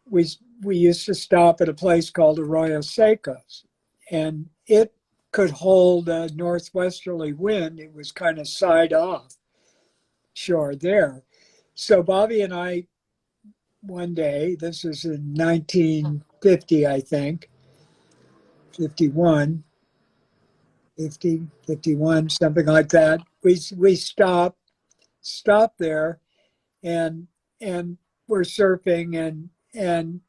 we used to stop at a place called Arroyo Secos. And it could hold a northwesterly wind. It was kind of side off shore there. So Bobby and I, one day, this is in 1950, I think, 51, 50, 51, something like that. We stopped there, and we're surfing, and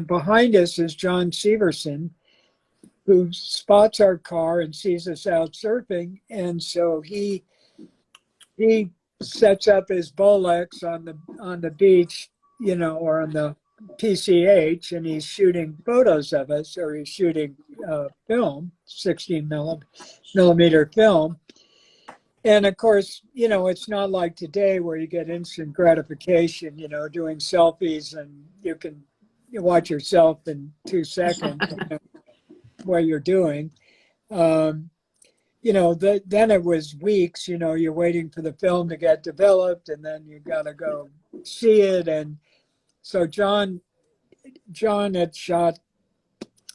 behind us is John Severson, who spots our car and sees us out surfing, and so he sets up his Bolex on the beach, or on the PCH, and he's shooting photos of us, or he's shooting film, 16 millimeter film. And of course, it's not like today where you get instant gratification, doing selfies, and you watch yourself in 2 seconds what you're doing. Then it was weeks, you're waiting for the film to get developed, and then you got to go see it. And so John had shot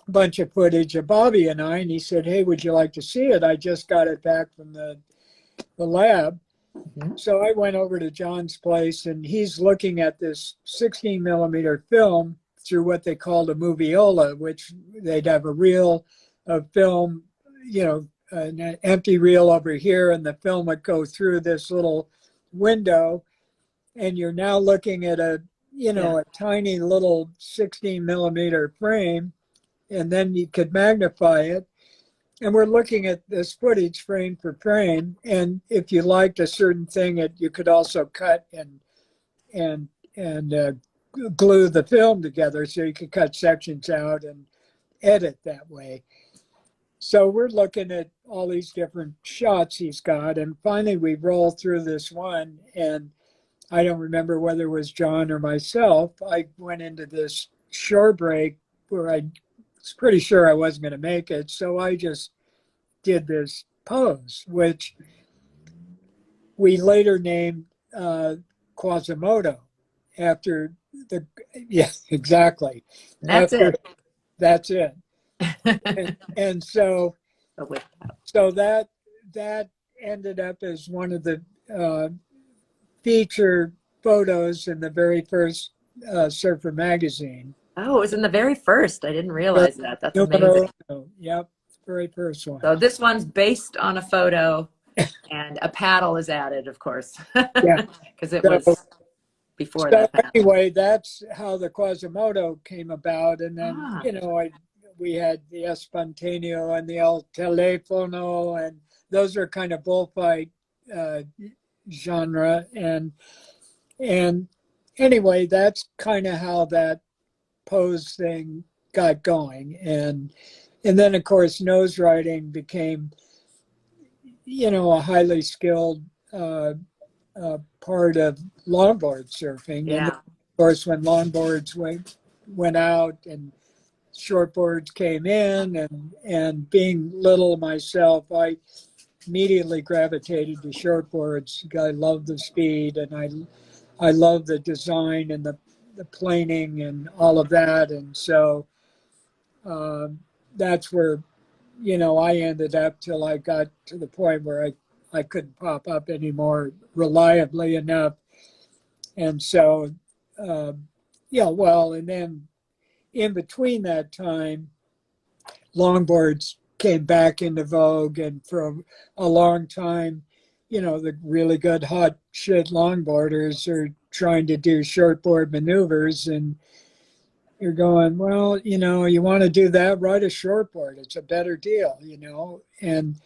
bunch of footage of Bobby and I, and he said, "Hey, would you like to see it? I just got it back from the lab." Mhm. So I went over to John's place, and he's looking at this 16 millimeter film through what they called a moviola, which they'd have a reel of film, you know, an empty reel over here, and the film would go through this little window, and you're now looking at a, you know, a tiny little 16 millimeter frame, and then you could magnify it. And we're looking at this footage frame for frame, and if you liked a certain thing, you could also cut and glue the film together, so you could cut sections out and edit that way. So we're looking at all these different shots he's got, and finally we roll through this one, and I don't remember whether it was John or myself. I went into this shore break where I was pretty sure I wasn't going to make it, so I just did this pose, which we later named Quasimodo after the, yeah, exactly. That's After, it. that's it. And so But with that ended up as one of the feature photos in the very first Surfer magazine. Oh, it was in the very first. I didn't The realize that. That's numero amazing. uno. Yep, very first one. So this one's based on a photo, and a paddle is added, of course, Yeah. because it So, was before so that paddle. anyway, that's how the Quasimodo came about, and then Ah, we had the Espontáneo and the El Teléfono, and those are kind of bullfight uh, genre, and anyway, that's kind of how that pose thing got going, and then of course nose riding became, you know, a highly skilled part of longboard surfing. And then, yeah. of course, when longboards went out and shortboards came in, and being little myself, I immediately gravitated to shortboards. I love the speed, and I love the design and the planing and all of that. And so that's where, you know, I ended up till I got to the point where I couldn't pop up anymore reliably enough. And so, yeah, well, and then in between that time, longboards came back into vogue. And for a long time, you know, the really good hot shit longboarders are trying to do shortboard maneuvers. And you're going, well, you know, you want to do that, ride a shortboard. It's a better deal, you know. And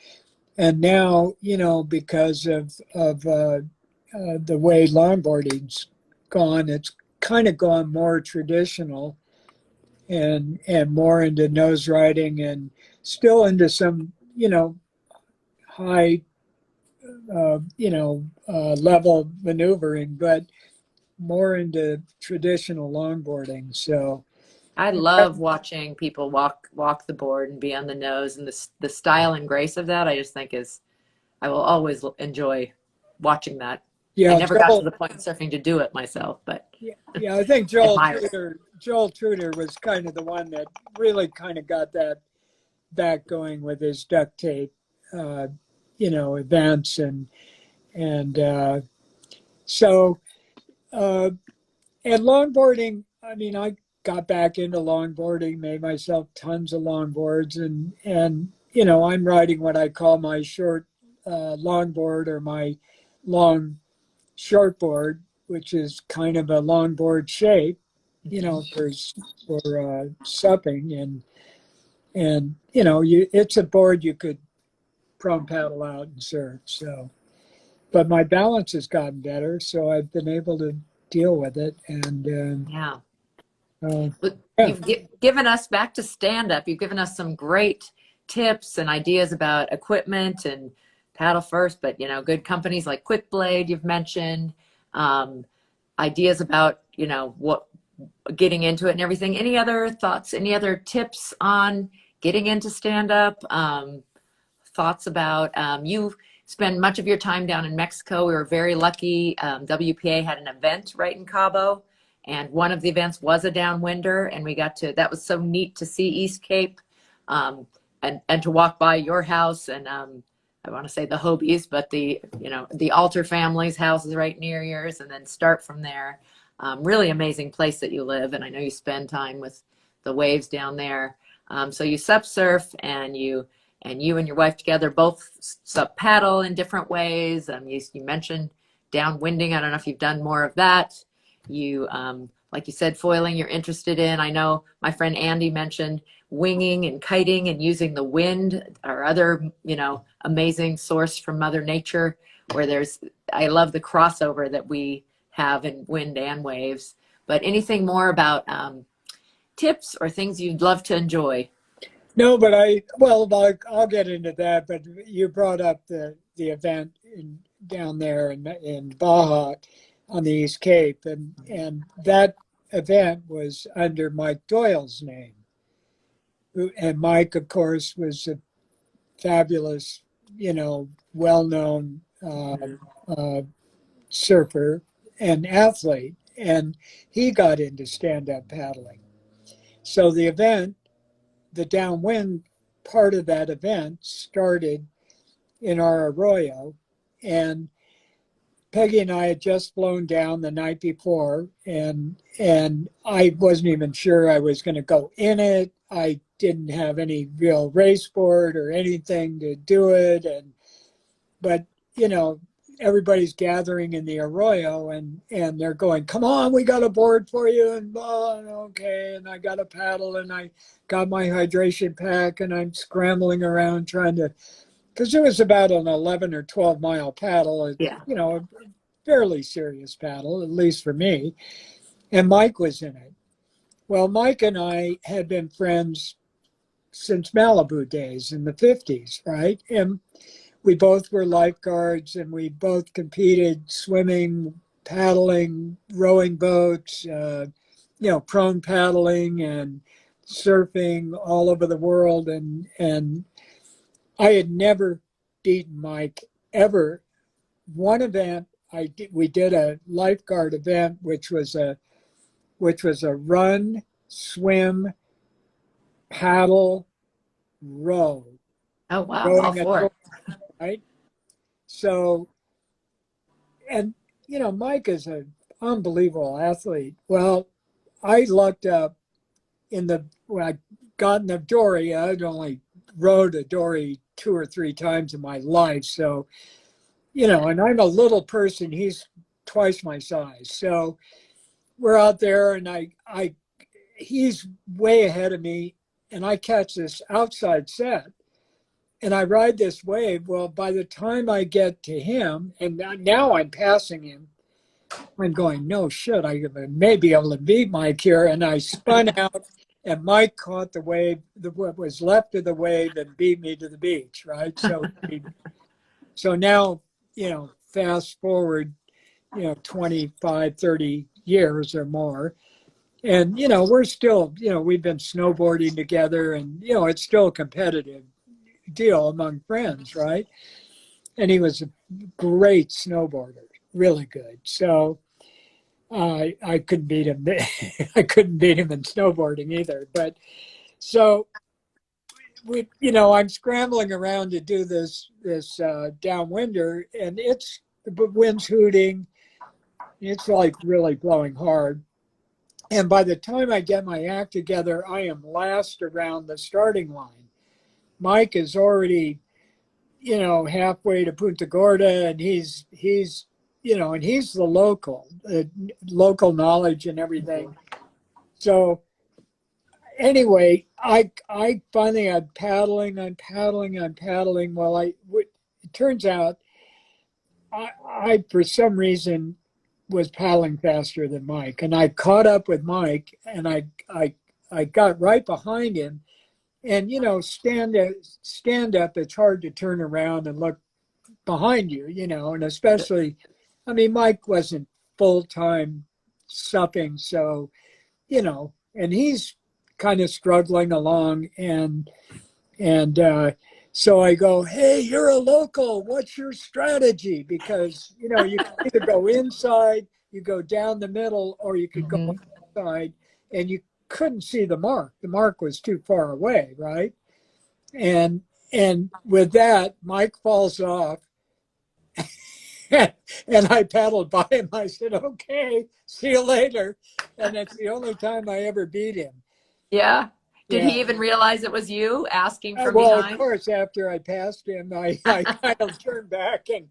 now, you know, because of the way longboarding's gone, it's kind of gone more traditional, and more into nose riding, and still into some, you know, high level maneuvering, but more into traditional longboarding. So I love watching people walk the board and be on the nose, and the style and grace of that. I just think I will always enjoy watching that. I yeah, never got to the point in surfing to do it myself, but yeah, I think admire it. Joel Tudor was kind of the one that really kind of got that back going with his duct tape, uh, you know, events, and so and longboarding. I mean, I got back into longboarding, made myself tons of longboards, and you know, I'm riding what I call my short longboard, or my long shortboard, which is kind of a longboard shape, you know, for supping, and you know, it's a board you could prone paddle out and surf. So, but my balance has gotten better, so I've been able to deal with it, and Yeah. uh, But yeah, you've given us back to stand up. You've given us some great tips and ideas about equipment and paddle first, but you know, good companies like Quick Blade you've mentioned, um, ideas about, you know, what getting into it and everything. Any other thoughts, any other tips on getting into stand up? Thoughts about, you spend much of your time down in Mexico. We were very lucky. WPA had an event right in Cabo, And one of the events was a downwinder, and that was so neat to see East Cape, and to walk by your house, and I want to say the Hobies, but the Alter family's house is right near yours, and then start from there. Really amazing place that you live, and I know you spend time with the waves down there. So you sup surf, and you and your wife together both sup paddle in different ways. You mentioned downwinding. I don't know if you've done more of that. You, like you said, foiling you're interested in. I know my friend Andy mentioned winging and kiting and using the wind, or other, amazing source from Mother Nature, where I love the crossover that we have in wind and waves. But anything more about tips or things you'd love to enjoy? No, but I'll get into that. But you brought up the event down there in Baja on the East Cape, and that event was under Mike Doyle's name. And Mike, of course, was a fabulous, well-known surfer and athlete, and he got into stand-up paddling. So the downwind part of that event started in our arroyo, and Peggy and I had just flown down the night before, and I wasn't even sure I was going to go in it. I didn't have any real race board or anything to do it, but everybody's gathering in the arroyo, and they're going, "Come on, we got a board for you," and okay, and I got a paddle, and I got my hydration pack, and I'm scrambling around trying to, because it was about an 11 or 12 mile paddle. Yeah. A fairly serious paddle, at least for me. And Mike was in it. Well, Mike and I had been friends since Malibu days in the 50s, right? And we both were lifeguards, and we both competed swimming, paddling, rowing boats, prone paddling and surfing all over the world. And I had never beaten Mike ever. One event we did a lifeguard event, which was a run, swim, paddle, row. Oh wow, all Rowing at four. right? So, and Mike is an unbelievable athlete. Well, I lucked up when I got in the dory. I'd only rowed a dory 2 or 3 times in my life, so and I'm a little person. He's twice my size, so we're out there, and he's way ahead of me, and I catch this outside set. And I ride this wave. Well, by the time I get to him, and now I'm passing him, I'm going, no shit, I may be able to beat Mike here. And I spun out, and Mike caught the wave, what was left of the wave, and beat me to the beach, right? So now, fast forward, 25, 30 years or more. And, we're still, we've been snowboarding together, and, it's still competitive deal among friends, right? And he was a great snowboarder, really good. So I couldn't beat him. I couldn't beat him in snowboarding either. But so I'm scrambling around to do this downwinder, and the wind's hooting. It's like really blowing hard. And by the time I get my act together, I am last around the starting line. Mike is already, halfway to Punta Gorda, and he's and he's the local knowledge and everything. So anyway, I finally, I'm paddling. Well, it turns out I for some reason was paddling faster than Mike, and I caught up with Mike, and I got right behind him. And stand up, it's hard to turn around and look behind you, and especially, Mike wasn't full-time supping, so and he's kind of struggling along, and so I go, "Hey, you're a local. What's your strategy?" Because you can either go inside, you go down the middle, or you could go Mhm. on the side, and you couldn't see the mark. The mark was too far away, right? And with that, Mike falls off, and I paddled by him. I said, "Okay, see you later." And that's the only time I ever beat him. Yeah. Did Yeah. he even realize it was you asking from Well, of behind? course, after I passed him, I kind of turned back and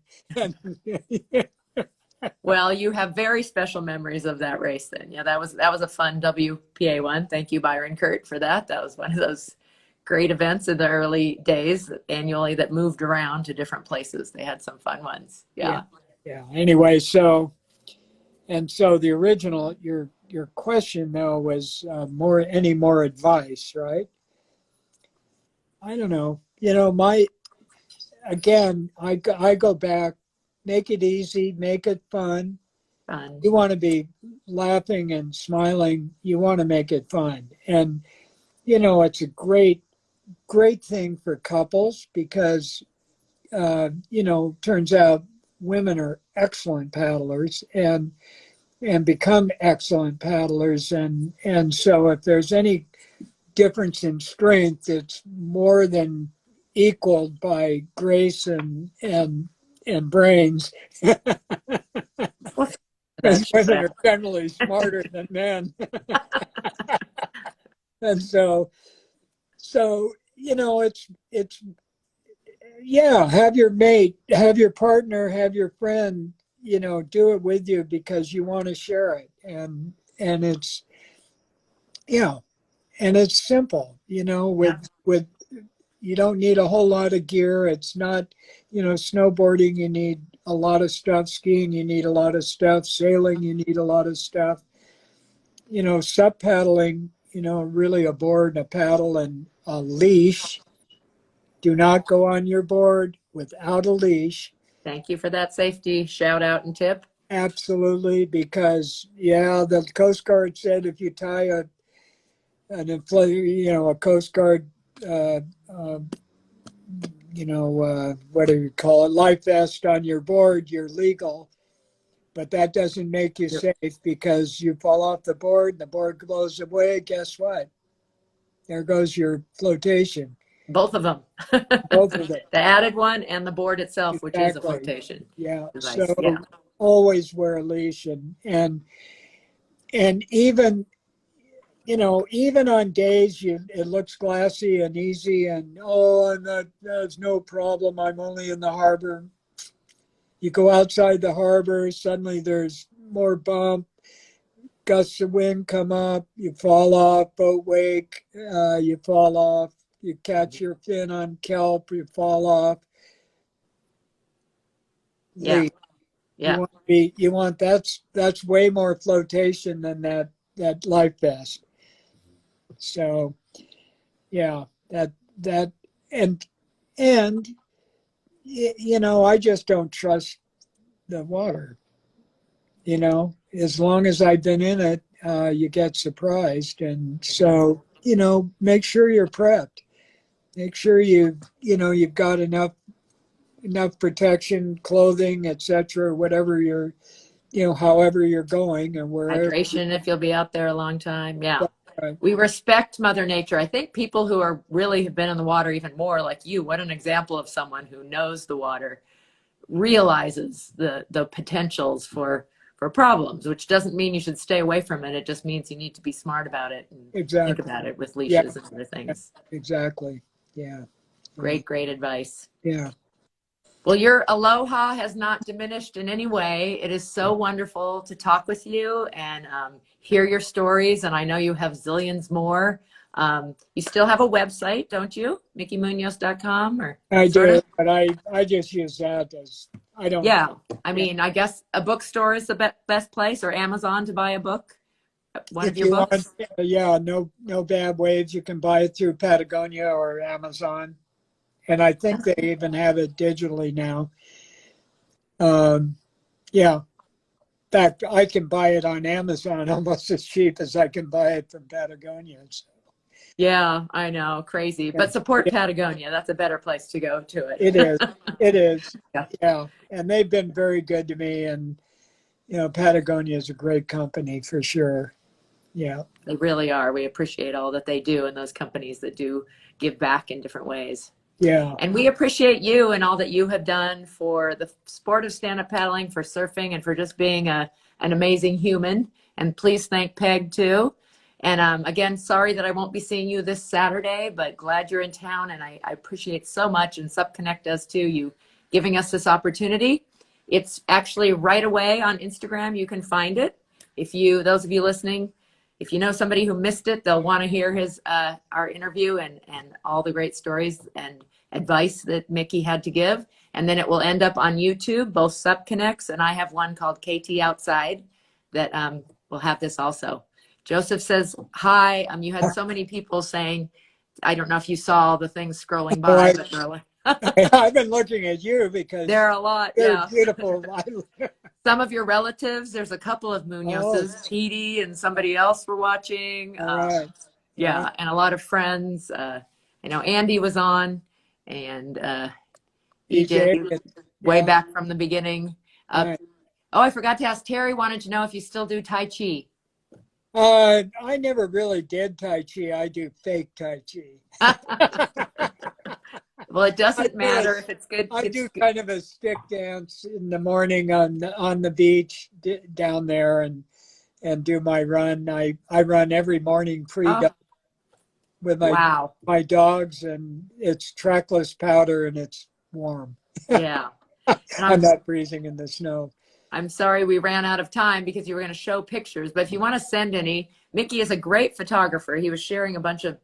Well, you have very special memories of that race then. Yeah, that was a fun WPA one. Thank you, Byron Kurt, for that. That was one of those great events in the early days annually that moved around to different places. They had some fun ones. yeah, Yeah. yeah. Anyway, so the original your question though was any more advice, right? I don't know. My again, I go back, make it easy, make it fun. Fun. You want to be laughing and smiling. You want to make it fun, and it's a great thing for couples because turns out women are excellent paddlers and become excellent paddlers, and so if there's any difference in strength, it's more than equaled by grace and brains. Well, Because that's women are generally smarter than men. And so it's yeah, have your mate, have your partner, have your friend, do it with you because you want to share it. And it's yeah, and it's simple, with you don't need a whole lot of gear. It's not, snowboarding, you need a lot of stuff. Skiing, you need a lot of stuff. Sailing, you need a lot of stuff. Sup paddling, really a board, a paddle, and a leash. Do not go on your board without a leash. Thank you for that safety shout out and tip. Absolutely, because yeah, the Coast Guard said if you tie a Coast Guard, uh, uh, what do you call it, life vest on your board, you're legal. But that doesn't make you safe because you fall off the board, the board blows away. Guess what? There goes your flotation. Both of them. Both of them. The added one and the board itself, which is a Exactly. flotation Yeah. device. So Yeah. always wear a leash and even on days it looks glassy and easy and there's no problem. I'm only in the harbor. You go outside the harbor, suddenly there's more bump, gusts of wind come up, you fall off, boat wake, you fall off, you catch your fin on kelp, you fall off. Yeah. Leave. Yeah. You want that's way more flotation than that life vest. So yeah, that and and I just don't trust the water. As long as I've been in it, you get surprised, and so make sure you're prepped. Make sure you've got enough protection, clothing, etc. Whatever however you're going and wherever. Hydration if you'll be out there a long time. Yeah. Right. We respect Mother Nature. I think people who are really have been in the water even more, like you, what an example of someone who knows the water, realizes the potentials for problems, which doesn't mean you should stay away from it. It just means you need to be smart about it and Exactly. think about it with Yeah. leashes and other things. Exactly. Yeah. Great advice. Yeah. Well, your aloha has not diminished in any way. It is so wonderful to talk with you and hear your stories. And I know you have zillions more. You still have a website, don't you? MickeyMunoz.com or I sort do, of? but I just use that as I don't. Yeah. I mean, I guess a bookstore is the best place, or Amazon to buy a book. One of If your you books. want, yeah, no bad waves. You can buy it through Patagonia or Amazon, and I think they even have it digitally now. Yeah. In fact, I can buy it on Amazon almost as cheap as I can buy it from Patagonia. So, Yeah, I know, crazy. But support Patagonia. That's a better place to go to it. it is. It is. Yeah. Yeah. And they've been very good to me. And Patagonia is a great company for sure. Yeah. They really are. We appreciate all that they do and those companies that do give back in different ways. Yeah. And we appreciate you and all that you have done for the sport of stand-up paddling, for surfing, and for just being an amazing human. And please thank Peg too. And again, sorry that I won't be seeing you this Saturday, but glad you're in town, and I appreciate so much, and SupConnect does too, you giving us this opportunity. It's actually right away on Instagram. You can find it. Those of you listening, if you know somebody who missed it, they'll want to hear our interview and all the great stories and advice that Mickey had to give. And then it will end up on YouTube, both SupConnects, and I have one called KT Outside that will have this also. Joseph says, hi. You had so many people saying, I don't know if you saw the things scrolling by, but they're like, I've been looking at you because there are a lot. they're Yeah. beautiful. Some of your relatives, there's a couple of Munoz's, Petey and somebody else were watching. All right. Yeah, and a lot of friends. I know Andy was on, and EJ way back from the beginning. Right. Oh, I forgot to ask Terry, wanted to know if you still do Tai Chi. I never really did Tai Chi. I do fake Tai Chi. Well, it doesn't matter if it's good. I do kind of a stick dance in the morning on the beach down there and do my run. I run every morning pre-duck with my dogs, and it's trackless powder and it's warm. Yeah. I'm not freezing in the snow. I'm sorry we ran out of time because you were going to show pictures, but if you want to send any, Mickey is a great photographer. He was sharing a bunch of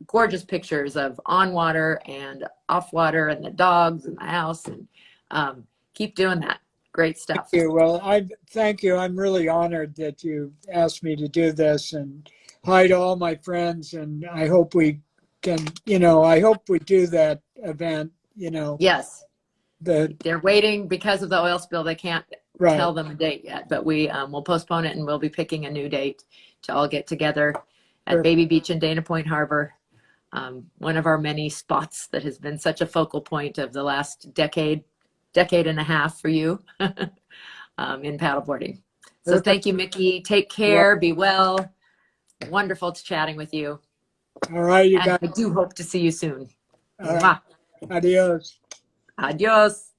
gorgeous pictures of on water and off water and the dogs and the house, and keep doing that. Great stuff. Thank you. Well, thank you. I'm really honored that you asked me to do this, and hi to all my friends. And I hope we can, I hope we do that event, Yes. They're waiting because of the oil spill. They can't tell them a date yet, but we will postpone it, and we'll be picking a new date to all get together at Baby Beach in Dana Point Harbor. One of our many spots that has been such a focal point of the last decade and a half for you in paddleboarding. So thank you, Mickey. Take care. Be well. Wonderful chatting with you. All right, you guys. I do hope to see you soon. All right. Adios. Adios.